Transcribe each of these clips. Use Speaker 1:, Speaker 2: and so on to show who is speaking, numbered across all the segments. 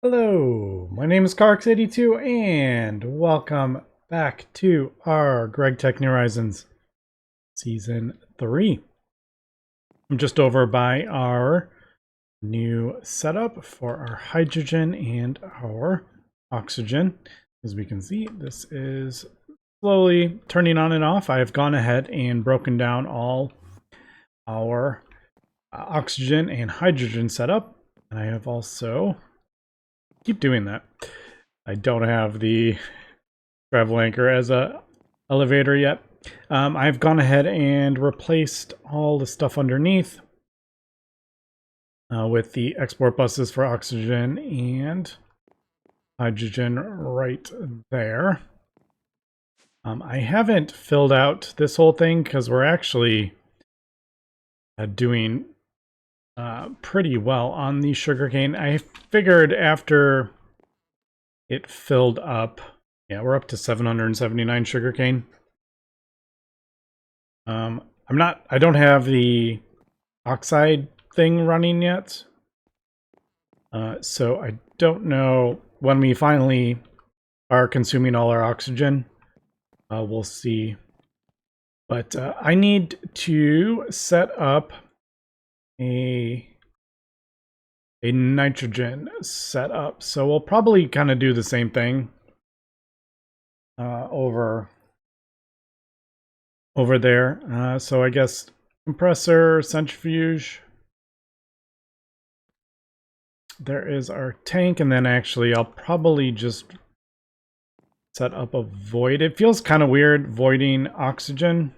Speaker 1: Hello, my name is Carx82 and welcome back to our GregTech New Horizons Season 3. I'm just over by our new setup for our hydrogen and our oxygen. As we can see, this is slowly turning on and off. I have gone ahead and broken down all our oxygen and hydrogen setup, and I have also keep doing that. I don't have the travel anchor as a elevator yet. I've gone ahead and replaced all the stuff underneath with the export buses for oxygen and hydrogen right there. I haven't filled out this whole thing because we're actually doing pretty well on the sugarcane. I figured after it filled up, yeah, we're up to 779 sugarcane. I don't have the oxide thing running yet. So I don't know when we finally are consuming all our oxygen. We'll see. But I need to set up a nitrogen setup. So we'll probably kind of do the same thing over there. So I guess compressor, centrifuge. There is our tank, and then actually I'll probably just set up a void. It feels kind of weird voiding oxygen,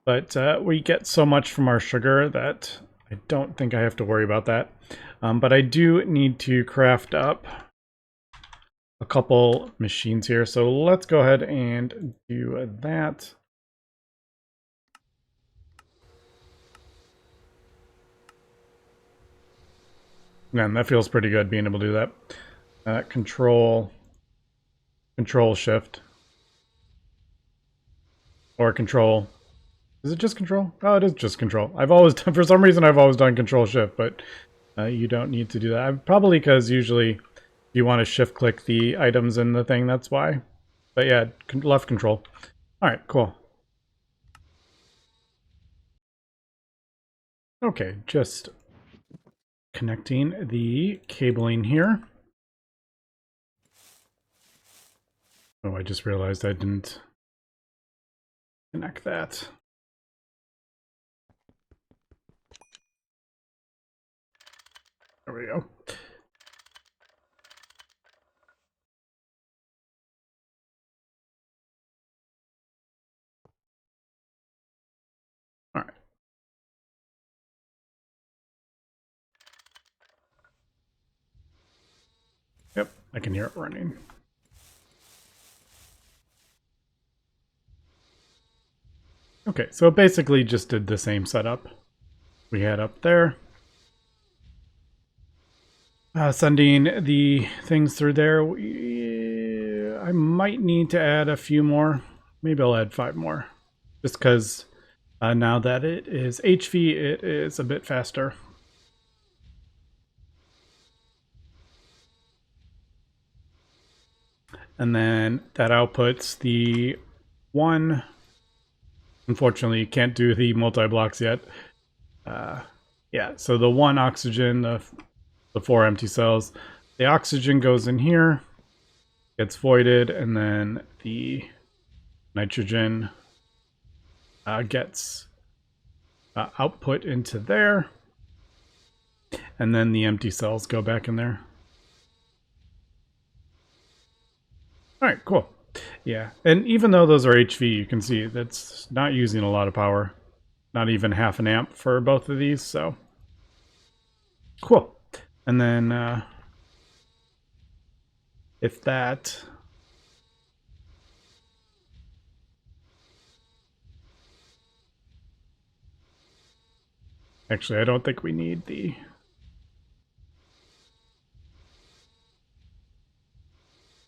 Speaker 1: but we get so much from our sugar that I don't think I have to worry about that. But I do need to craft up a couple machines here. So let's go ahead and do that. Man, that feels pretty good being able to do that. Control shift. Or control. Is it just control? Oh, it is just control. I've always done, for some reason, I've always done control shift, but you don't need to do that. Probably because usually you want to shift click the items in the thing, that's why. But yeah, left control. All right, cool. Okay, just connecting the cabling here. Oh, I just realized I didn't connect that. There we go. All right. Yep, I can hear it running. Okay, so it basically just did the same setup we had up there. Sending the things through there. I might need to add a few more. Maybe I'll add 5 more. Just because now that it is HV, it is a bit faster. And then that outputs the one. Unfortunately, you can't do the multi-blocks yet. Yeah, so the 1 oxygen, the 4 empty cells. The oxygen goes in here, gets voided, and then the nitrogen gets output into there. And then the empty cells go back in there. All right, cool. Yeah, and even though those are HV, you can see that's not using a lot of power. Not even half an amp for both of these, so cool. And then if that actually, I don't think we need the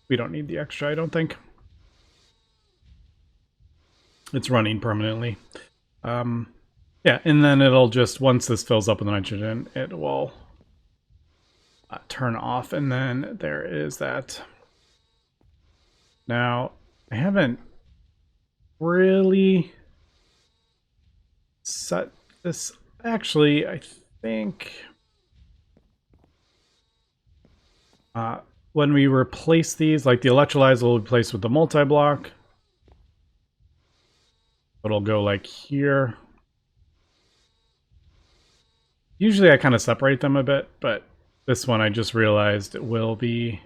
Speaker 1: we don't need the extra, I don't think. It's running permanently. Yeah, and then it'll just, once this fills up with nitrogen, it will turn off, and then there is that. Now, I haven't really set this. Actually, I think when we replace these, like the electrolyzer will be placed with the multi-block. It'll go like here. Usually I kind of separate them a bit, but this one I just realized it will be...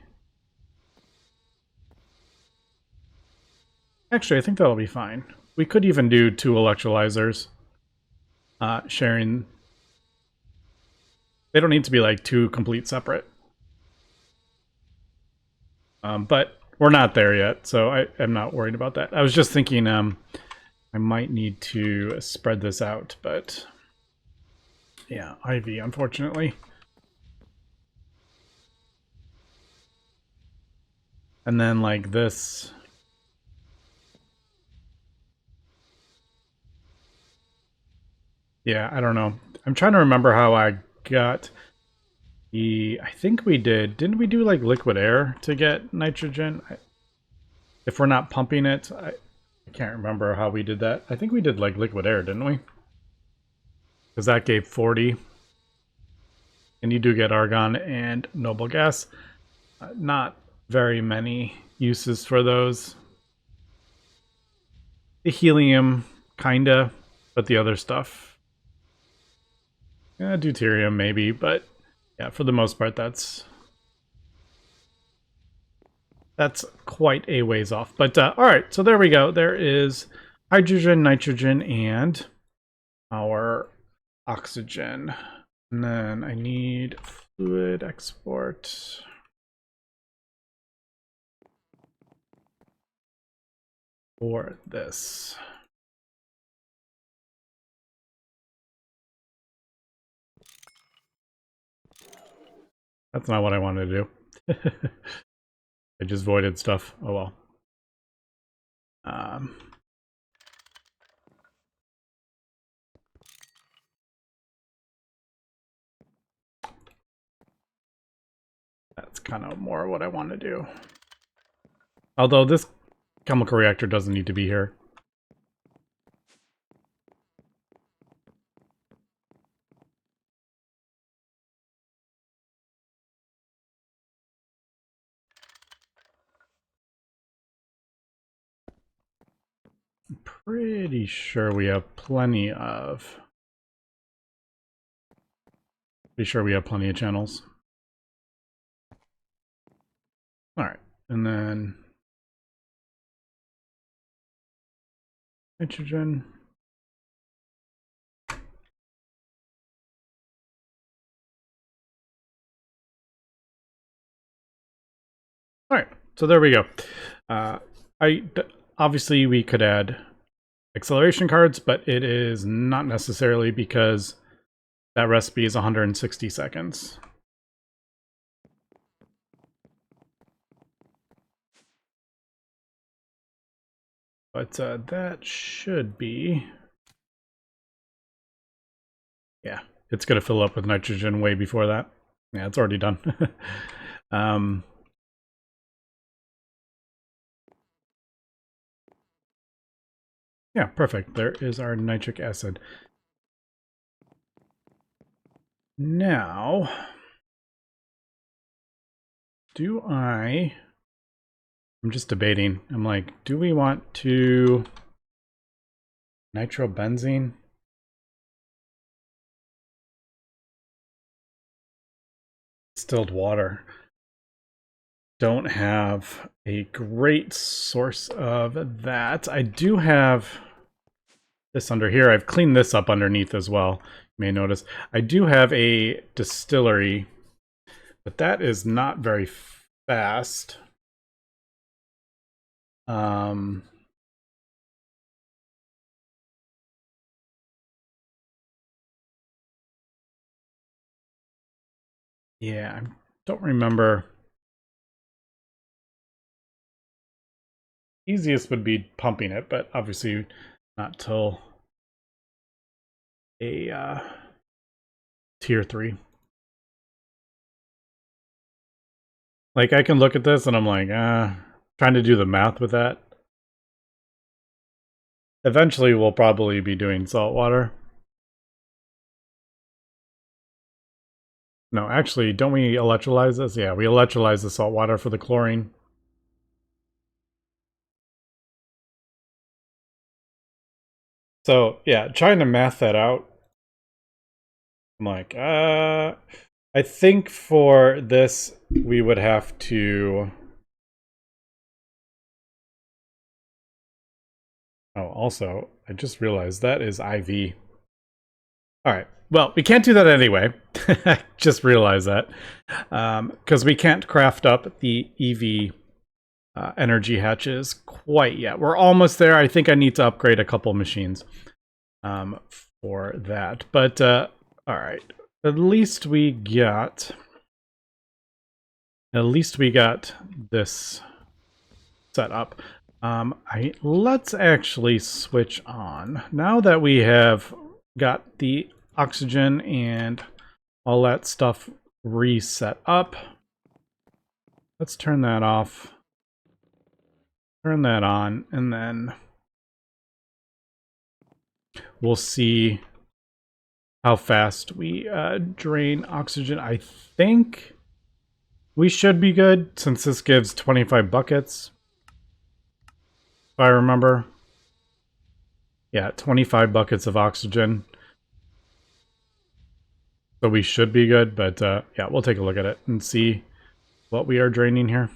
Speaker 1: Actually, I think that'll be fine. We could even do 2 electrolyzers. Sharing... They don't need to be like 2 complete separate. But we're not there yet, so I'm not worried about that. I was just thinking I might need to spread this out, but... Yeah, IV, unfortunately. And then like this. Yeah, I don't know. I'm trying to remember how I got the... I think we did. Didn't we do like liquid air to get nitrogen? If we're not pumping it, I can't remember how we did that. I think we did like liquid air, didn't we? Because that gave 40. And you do get argon and noble gas. Not very many uses for those. The helium, kinda, but the other stuff. Yeah, deuterium maybe, but yeah, for the most part, that's quite a ways off. But all right, so there we go. There is hydrogen, nitrogen, and our oxygen. And then I need fluid export. For this. That's not what I wanted to do. I just voided stuff. Oh well. That's kind of more what I want to do. Although this chemical reactor doesn't need to be here. I'm pretty sure we have plenty of... Pretty sure we have plenty of channels. Alright, and then... Nitrogen. Alright, so there we go. Obviously we could add acceleration cards, but it is not necessarily because that recipe is 160 seconds. But that should be... Yeah, it's going to fill up with nitrogen way before that. Yeah, it's already done. Yeah, perfect. There is our nitric acid. Now, I'm just debating. I'm like, do we want to nitrobenzene? Distilled water. Don't have a great source of that. I do have this under here. I've cleaned this up underneath as well. You may notice. I do have a distillery, but that is not very fast. Yeah, I don't remember. Easiest would be pumping it, but obviously not till a tier 3. Like, I can look at this and I'm like, trying to do the math with that. Eventually, we'll probably be doing salt water. No, actually, don't we electrolyze this? Yeah, we electrolyze the salt water for the chlorine. So, yeah, trying to math that out. I'm like, I think for this, we would have to... Oh, also, I just realized that is IV. All right. Well, we can't do that anyway. I just realized that. Because we can't craft up the EV energy hatches quite yet. We're almost there. I think I need to upgrade a couple machines for that. But, all right. At least we got this set up. Let's actually switch on. Now that we have got the oxygen and all that stuff reset up, let's turn that off, turn that on, and then we'll see how fast we drain oxygen. I think we should be good since this gives 25 buckets. If I remember. Yeah, 25 buckets of oxygen. So we should be good, but yeah, we'll take a look at it and see what we are draining here.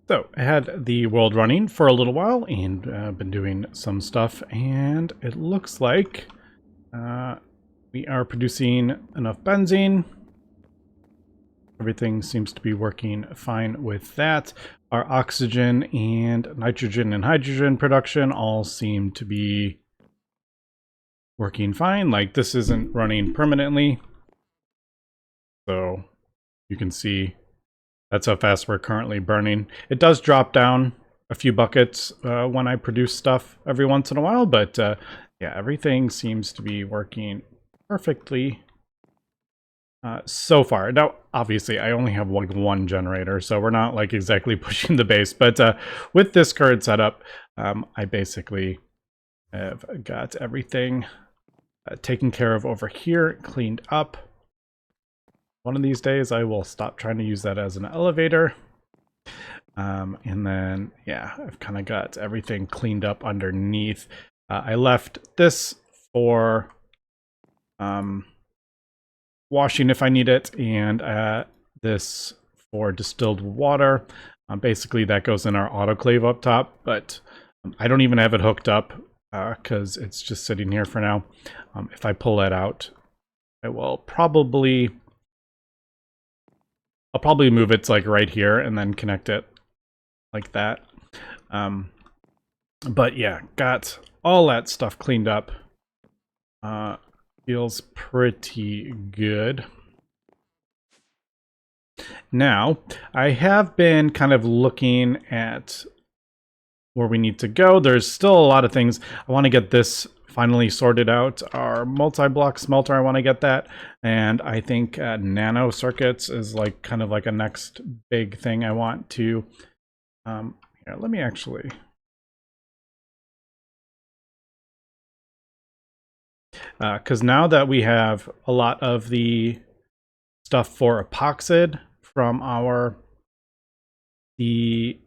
Speaker 1: So I had the world running for a little while and been doing some stuff, and it looks like we are producing enough benzene. Everything seems to be working fine with that. Our oxygen and nitrogen and hydrogen production all seem to be working fine. Like, this isn't running permanently. So you can see that's how fast we're currently burning. It does drop down a few buckets when I produce stuff every once in a while, but yeah, everything seems to be working perfectly so far. Now, obviously, I only have like one generator, so we're not like exactly pushing the base, but with this current setup, I basically have got everything taken care of over here, cleaned up. One of these days, I will stop trying to use that as an elevator. And then, yeah, I've kind of got everything cleaned up underneath. I left this for washing if I need it, and this for distilled water. Basically, that goes in our autoclave up top, but I don't even have it hooked up because it's just sitting here for now. If I pull that out, I will probably... I'll probably move it to like right here and then connect it like that. But yeah, got all that stuff cleaned up. Feels pretty good. Now, I have been kind of looking at where we need to go. There's still a lot of things. I want to get this finally sorted out. Our multi-block smelter, I want to get that. And I think nano circuits is like kind of like a next big thing I want to... here, let me actually... because now that we have a lot of the stuff for epoxid from the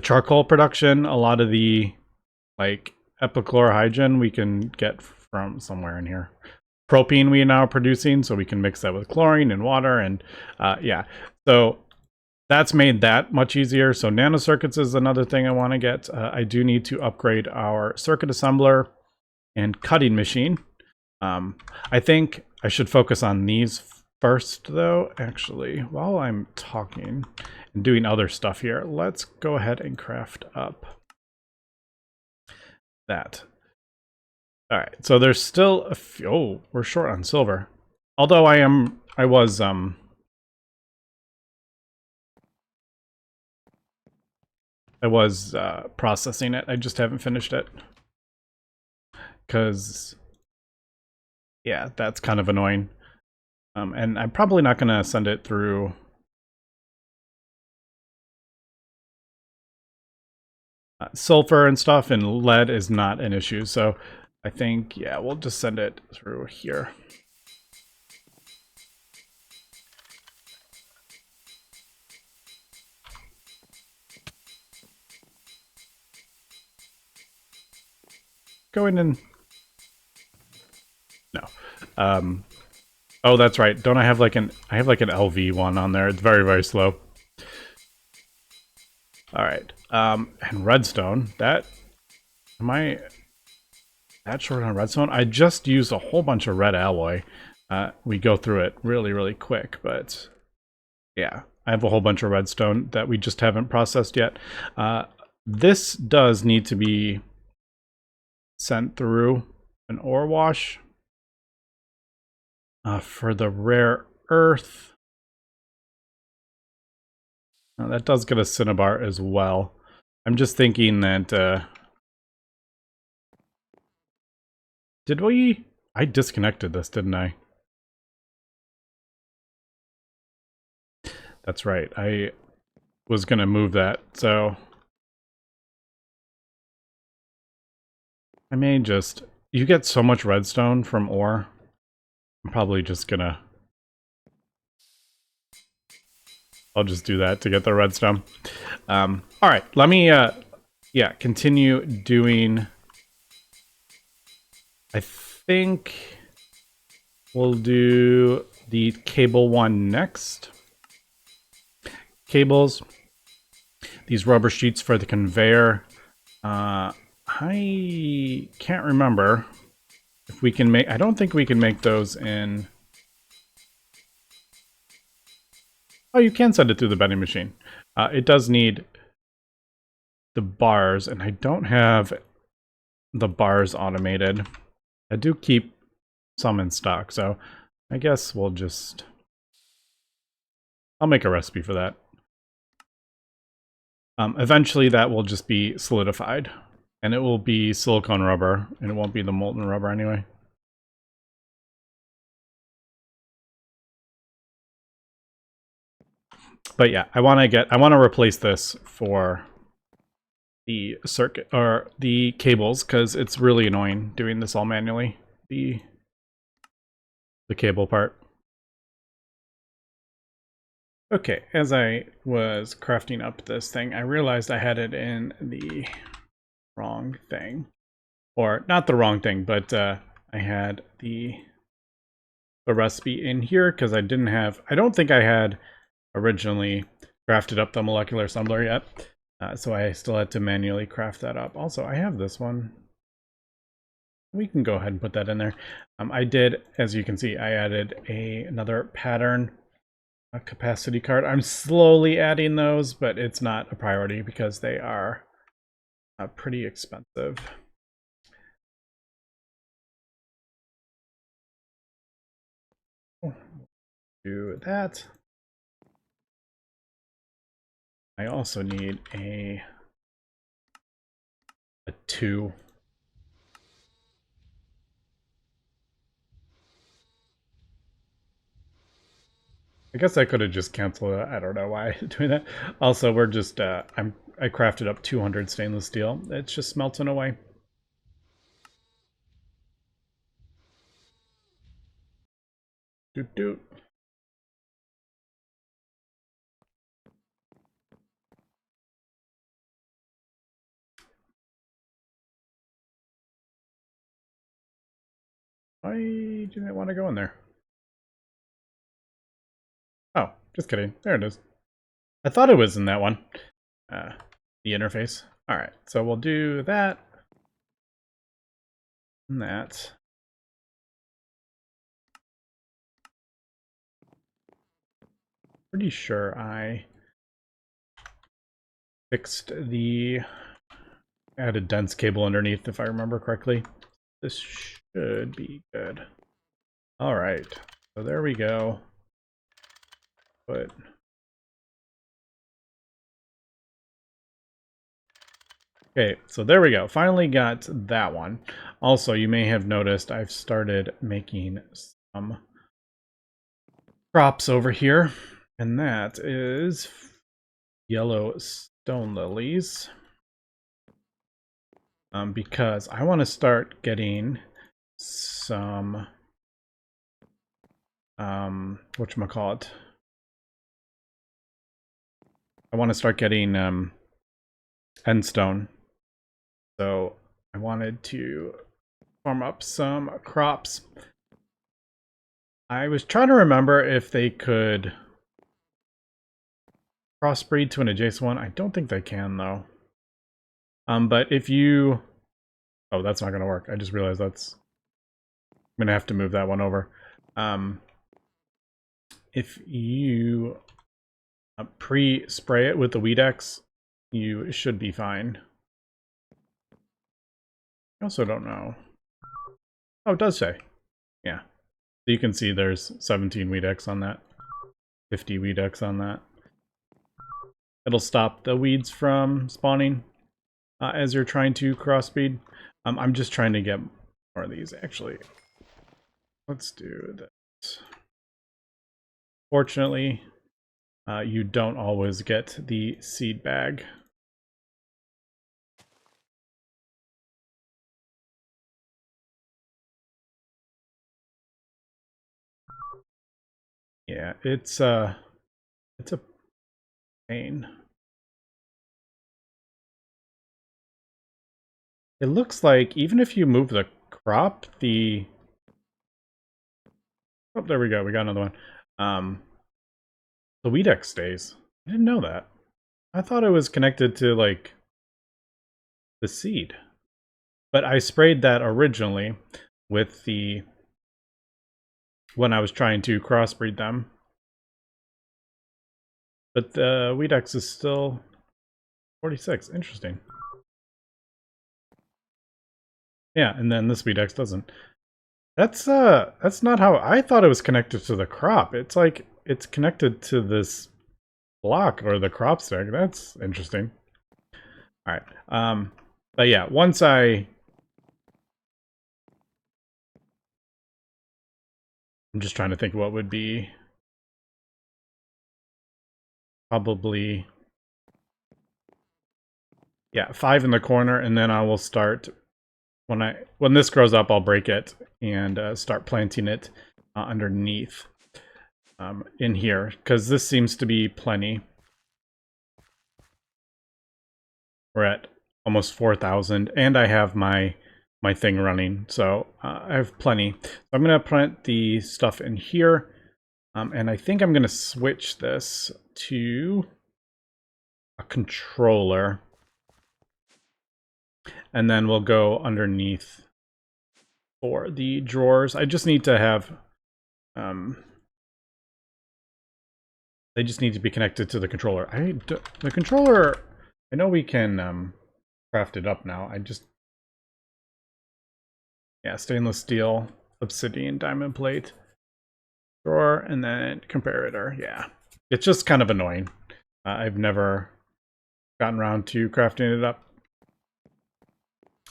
Speaker 1: charcoal production, a lot of the like epichlorohydrin we can get from somewhere in here. Propene we are now producing, so we can mix that with chlorine and water, and yeah, so that's made that much easier. So nanocircuits is another thing I want to get. I do need to upgrade our circuit assembler and cutting machine. I think I should focus on these first, though. Actually, while I'm talking and doing other stuff here, let's go ahead and craft up that. All right, so there's still a few... Oh, we're short on silver. Although I was processing it. I just haven't finished it. Because, yeah, that's kind of annoying. And I'm probably not going to send it through sulfur and stuff, and lead is not an issue. So I think, yeah, we'll just send it through here. Go in and... No. Oh, that's right. Don't I have like an... I have like an LV one on there. It's very, very slow. All right. And redstone. That... Am I... that short on redstone? I just used a whole bunch of red alloy. We go through it really, really quick, but... yeah. I have a whole bunch of redstone that we just haven't processed yet. This does need to be sent through an ore wash. For the rare earth. That does get a cinnabar as well. I'm just thinking that... did we... I disconnected this, didn't I? That's right. I was going to move that, so... I may just... You get so much redstone from ore. I'm probably just gonna... I'll just do that to get the redstone. Alright, let me, yeah, continue doing... I think we'll do the cable one next. Cables. These rubber sheets for the conveyor. I can't remember if we can make... I don't think we can make those in... Oh, you can send it through the vending machine. It does need the bars, and I don't have the bars automated. I do keep some in stock, so I guess we'll just... I'll make a recipe for that. Eventually that will just be solidified, and it will be silicone rubber, and it won't be the molten rubber anyway. But yeah, I want to replace this for the circuit or the cables, because it's really annoying doing this all manually. The cable part. Okay, as I was crafting up this thing, I realized I had it in the wrong thing. Or not the wrong thing, but I had the recipe in here because I didn't have... I don't think I had originally crafted up the molecular assembler yet. So I still had to manually craft that up. Also, I have this one. We can go ahead and put that in there. I did, as you can see, I added another pattern capacity card. I'm slowly adding those, but it's not a priority because they are pretty expensive. Do that. I also need a 2. I guess I could have just canceled it. I don't know why I'm doing that. Also, we're just I crafted up 200 stainless steel. It's just melting away. Doot doot. Why didn't I want to go in there? Oh, just kidding. There it is. I thought it was in that one. The interface. All right, so we'll do that. And that. Pretty sure I fixed the added dense cable underneath, if I remember correctly. This should be good. All right, so there we go. But okay, so there we go. Finally got that one. Also, you may have noticed I've started making some crops over here, and that is yellow stone lilies. Because I want to start getting some whatchamacallit. I want to start getting endstone. So I wanted to farm up some crops. I was trying to remember if they could crossbreed to an adjacent one. I don't think they can though. But if you... Oh, that's not going to work. I just realized I'm going to have to move that one over. If you pre-spray it with the Weedex, you should be fine. I also don't know. Oh, it does say. Yeah. So you can see there's 17 Weedex on that. 50 Weedex on that. It'll stop the weeds from spawning as you're trying to crossbreed. I'm just trying to get more of these, actually. Let's do this. Fortunately, you don't always get the seed bag. Yeah, it's a pain. It looks like even if you move the crop, the... Oh, there we go. We got another one. The Weedex stays. I didn't know that. I thought it was connected to, like, the seed. But I sprayed that originally with the... when I was trying to crossbreed them. But the Weedex is still 46. Interesting. Yeah, and then this Weedex doesn't. That's not how I thought it was connected to the crop. It's like it's connected to this block or the crop stack. That's interesting. All right. But yeah, once I'm just trying to think what would be probably, yeah, 5 in the corner, and then I will start when this grows up, I'll break it and start planting it underneath in here, because this seems to be plenty. We're at almost 4,000, and I have my thing running, so I have plenty. I'm going to plant the stuff in here, and I think I'm going to switch this to a controller, and then we'll go underneath for the drawers. I just need to have they just need to be connected to the controller. The controller, I know we can craft it up now. Yeah, stainless steel, obsidian, diamond plate, drawer, and then comparator. Yeah, it's just kind of annoying. I've never gotten around to crafting it up.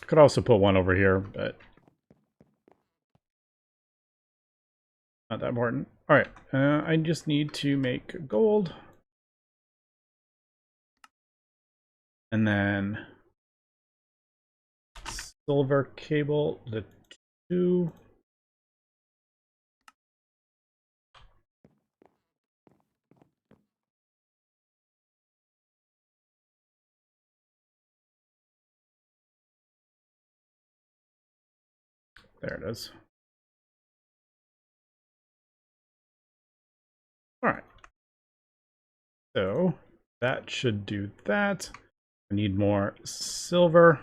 Speaker 1: Could also put one over here, but not that important. All right, I just need to make gold. And then silver cable, the 2. There it is. All right. So that should do that. I need more silver.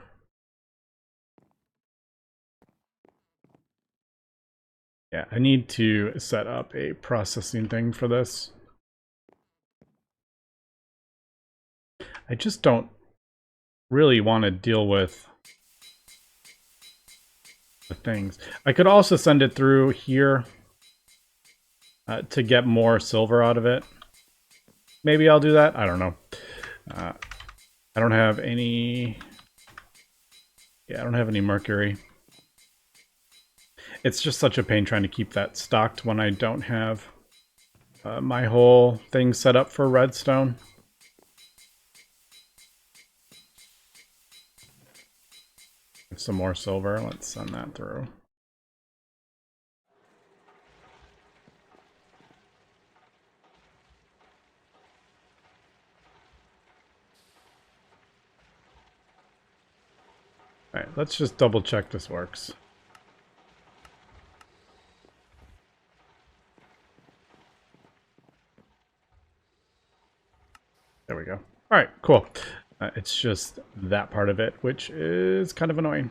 Speaker 1: Yeah, I need to set up a processing thing for this. I just don't really want to deal with the things. I could also send it through here to get more silver out of it. Maybe I'll do that. I don't know. I don't have any... Yeah, I don't have any mercury. It's just such a pain trying to keep that stocked when I don't have my whole thing set up for redstone. Some more silver. Let's send that through. All right, let's just double check this works. There we go. All right, cool. It's just that part of it, which is kind of annoying.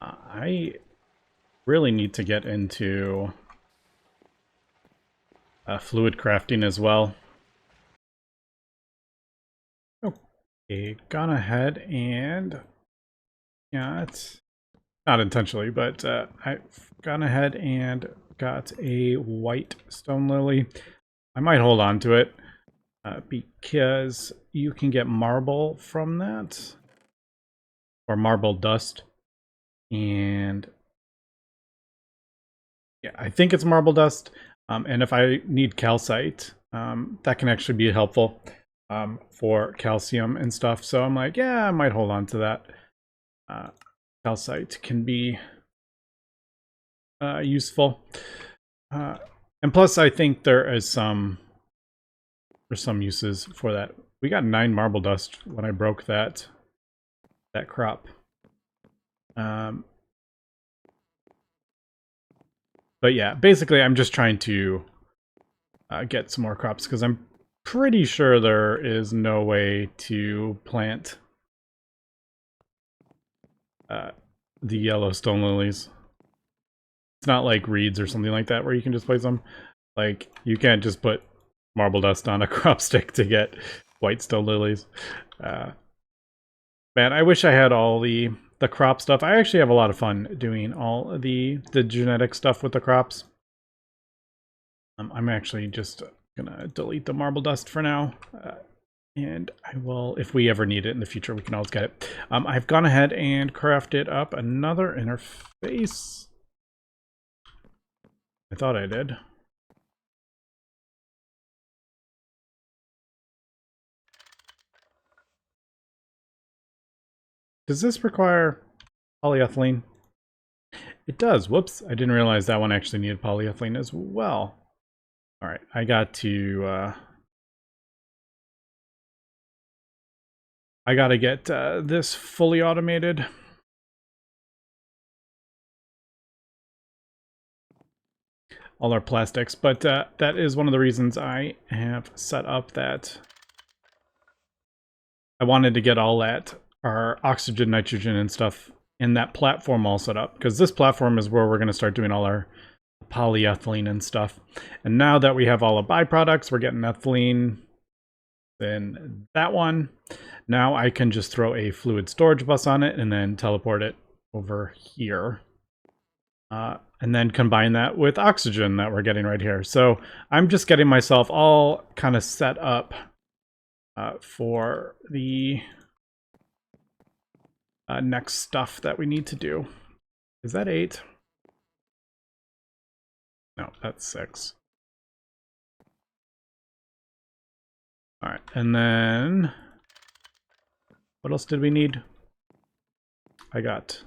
Speaker 1: I really need to get into fluid crafting as well. Okay, gone ahead and got, not intentionally, but I've gone ahead and got a white stone lily. I might hold on to it because you can get marble from that, or marble dust. And yeah, I think it's marble dust. And if I need calcite, that can actually be helpful for calcium and stuff. So I'm like, yeah, I might hold on to that. Calcite can be useful. And plus, I think there's some uses for that. We got 9 marble dust when I broke that crop. But yeah, basically I'm just trying to get some more crops because I'm pretty sure there is no way to plant the yellow stone lilies. It's not like reeds or something like that where you can just place them. Like, you can't just put marble dust on a crop stick to get white stone lilies. Man, I wish I had all the crop stuff. I actually have a lot of fun doing all the genetic stuff with the crops. I'm actually just gonna delete the marble dust for now. And I will, if we ever need it in the future, we can always get it. I've gone ahead and crafted up another interface. I thought I did. Does this require polyethylene? It does. Whoops. I didn't realize that one actually needed polyethylene as well. All right. I got to... I got to get this fully automated. All our plastics. But that is one of the reasons I have set up that... I wanted to get all that, our oxygen, nitrogen, and stuff in that platform all set up. Because this platform is where we're going to start doing all our polyethylene and stuff. And now that we have all the byproducts, we're getting ethylene in that one. Now I can just throw a fluid storage bus on it and then teleport it over here. And then combine that with oxygen that we're getting right here. So I'm just getting myself all kind of set up for the next stuff that we need to do. Is that 8? No, that's 6. All right, and then what else did we need? I got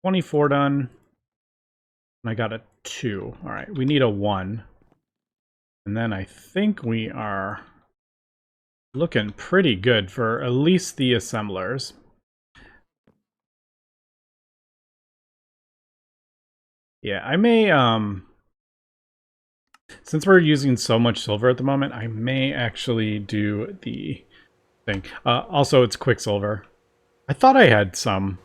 Speaker 1: 24 done, and I got a 2. All right, we need a 1. And then I think we are looking pretty good for at least the assemblers. Yeah, I may, since we're using so much silver at the moment, I may actually do the thing. Also, it's quicksilver. I thought I had some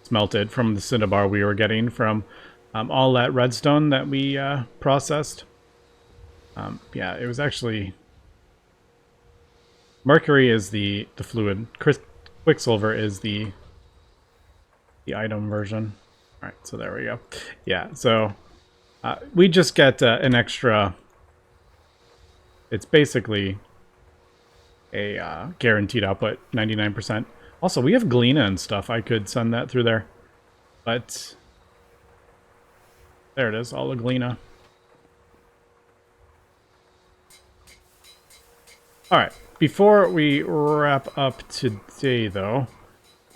Speaker 1: smelted from the cinnabar we were getting from all that redstone that we processed. Yeah, it was actually... Mercury is the fluid. Quicksilver is the item version. All right, so there we go. Yeah, so we just get an extra... It's basically a guaranteed output, 99%. Also, we have Galena and stuff. I could send that through there. But There it is, all the galena. Alright, before we wrap up today, though,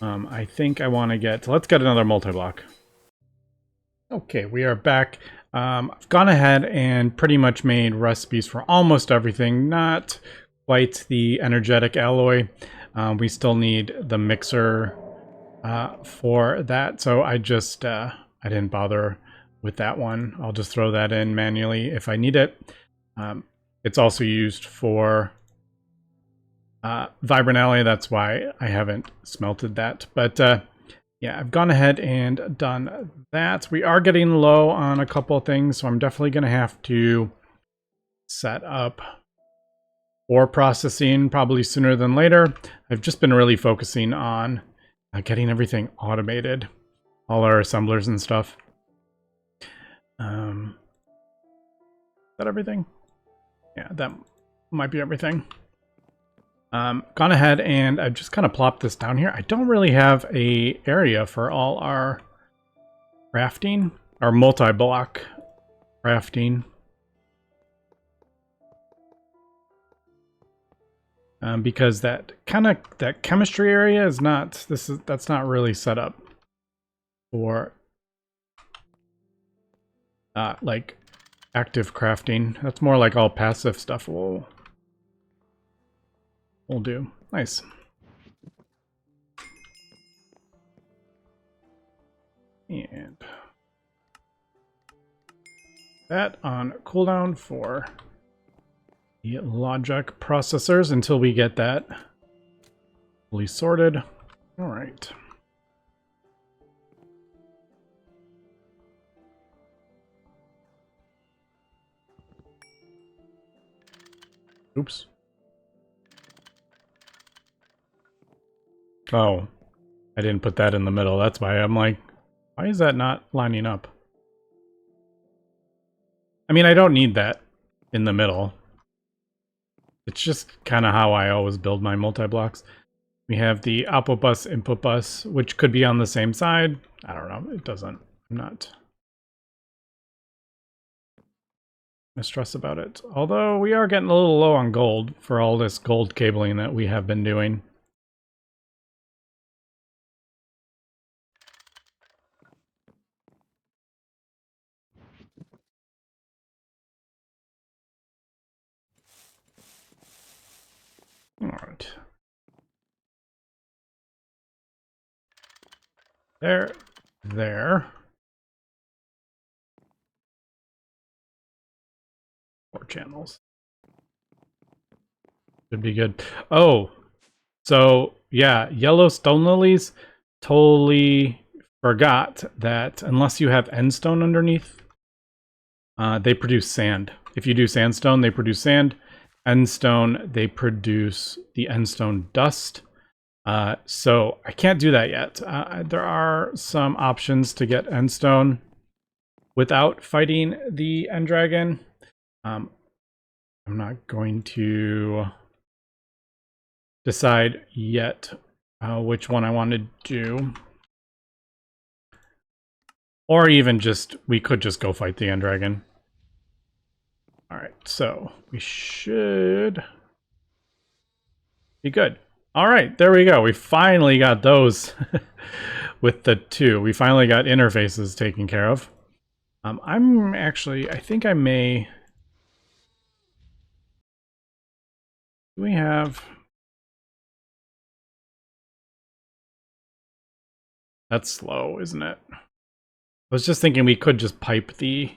Speaker 1: I think I want to let's get another multi-block. Okay, we are back. I've gone ahead and pretty much made recipes for almost everything. Not quite the energetic alloy. We still need the mixer for that, so I didn't bother with that one. I'll just throw that in manually if I need it. It's also used for vibrant alloy, that's why I haven't smelted that. But yeah, I've gone ahead and done that. We are getting low on a couple of things, so I'm definitely going to have to set up ore processing probably sooner than later. I've just been really focusing on getting everything automated, all our assemblers and stuff. Is that everything? Yeah, that might be everything. Gone ahead and I've just kind of plopped this down here. I don't really have a area for all our crafting, our multi-block crafting. Because that chemistry area is that's not really set up for like active crafting. That's more like all passive stuff we'll do. Nice. And that on cooldown for the logic processors until we get that fully sorted. All right. Oops. Oh, I didn't put that in the middle. That's why I'm like, why is that not lining up? I mean, I don't need that in the middle. It's just kind of how I always build my multi-blocks. We have the output bus, input bus, which could be on the same side. I don't know. It doesn't. I'm not stressed about it. Although we are getting a little low on gold for all this gold cabling that we have been doing. All right. There. 4 channels. Should be good. Oh, so yeah, yellow stone lilies, totally forgot that unless you have end stone underneath, they produce sand. If you do sandstone, they produce sand. End stone, they produce the end stone dust. So I can't do that yet. There are some options to get end stone without fighting the end dragon. I'm not going to decide yet which one I want to do. Or even just, we could just go fight the end dragon. Alright, so we should be good. Alright, there we go. We finally got those with the 2. We finally got interfaces taken care of. I think I may... Do we have... That's slow, isn't it? I was just thinking we could just pipe the...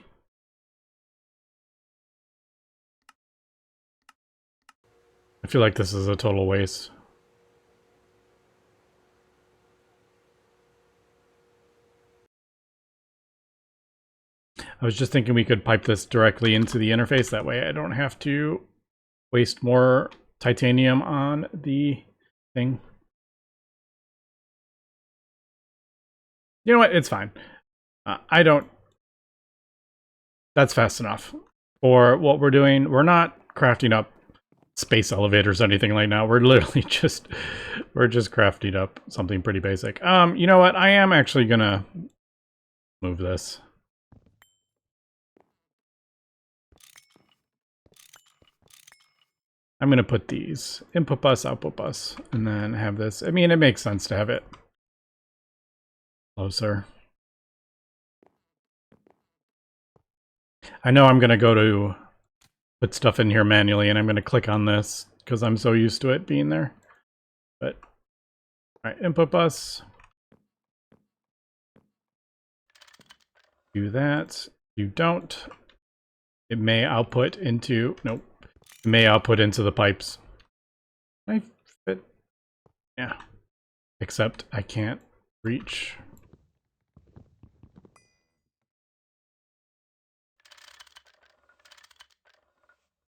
Speaker 1: I feel like this is a total waste. I was just thinking we could pipe this directly into the interface. That way I don't have to waste more titanium on the thing. You know what? It's fine. I don't... That's fast enough. For what we're doing, we're not crafting up space elevators or anything like that. We're literally just... We're just crafting up something pretty basic. You know what? I am actually gonna move this. I'm going to put these input bus, output bus, and then have this. I mean, it makes sense to have it closer. I know I'm going to go to put stuff in here manually, and I'm going to click on this because I'm so used to it being there. But, all right, input bus. Do that. You don't. It may output into, nope. It may output into the pipes. Can I fit? Yeah. Except I can't reach.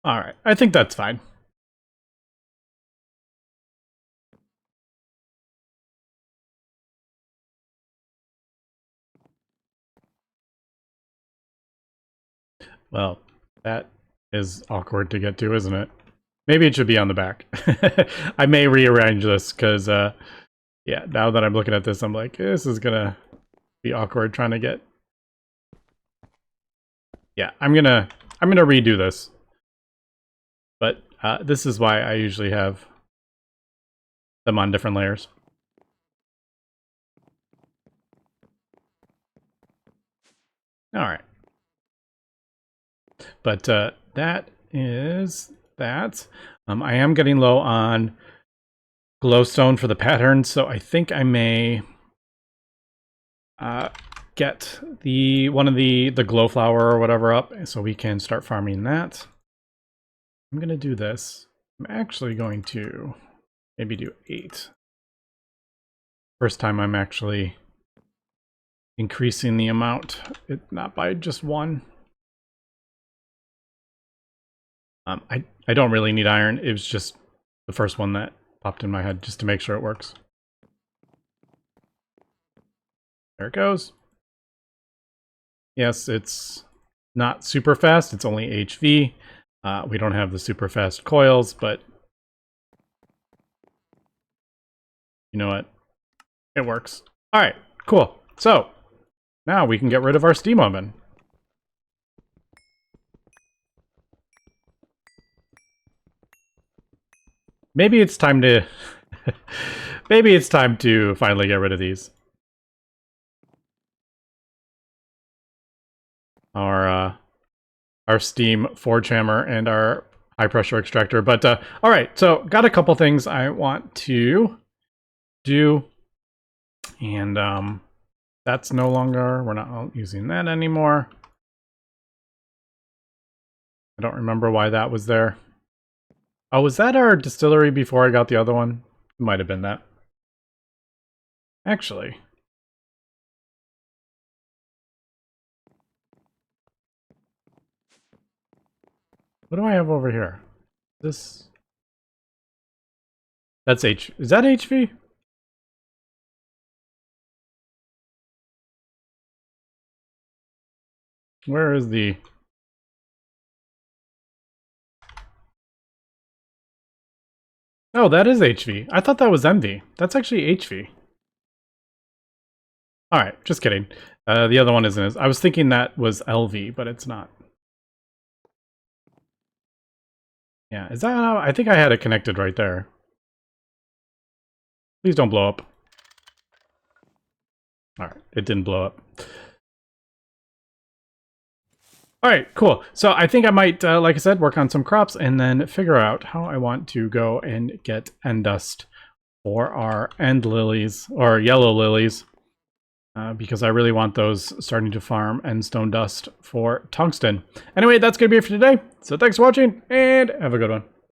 Speaker 1: All right, I think that's fine. Well, that is awkward to get to, isn't it? Maybe it should be on the back. I may rearrange this because, yeah, now that I'm looking at this, I'm like, this is gonna be awkward trying to get. Yeah, I'm gonna redo this. But this is why I usually have them on different layers. All right. But that is that. I am getting low on glowstone for the pattern, so I think I may get one of the glow flower or whatever up so we can start farming that. I'm going to do this. I'm actually going to maybe do 8. First time I'm actually increasing the amount, not by just 1. I don't really need iron. It was just the first one that popped in my head just to make sure it works. There it goes. Yes, it's not super fast. It's only HV. We don't have the super fast coils, but you know what? It works. All right, cool. So now we can get rid of our steam oven. Maybe it's time to maybe it's time to finally get rid of these. Our steam forge hammer and our high pressure extractor. But all right, so got a couple things I want to do, and that's no longer, we're not using that anymore. I don't remember why that was there. Oh, was that our distillery before I got the other one? It might have been that. Actually. What do I have over here? This... That's H... Is that HV? Where is the... Oh, that is HV. I thought that was MV. That's actually HV. Alright, just kidding. The other one isn't. I was thinking that was LV, but it's not. Yeah, is that how... I think I had it connected right there. Please don't blow up. Alright, it didn't blow up. Alright, cool. So I think I might, like I said, work on some crops and then figure out how I want to go and get end dust for our end lilies, or yellow lilies. Because I really want those starting to farm end stone dust for tungsten. Anyway, that's going to be it for today. So thanks for watching, and have a good one.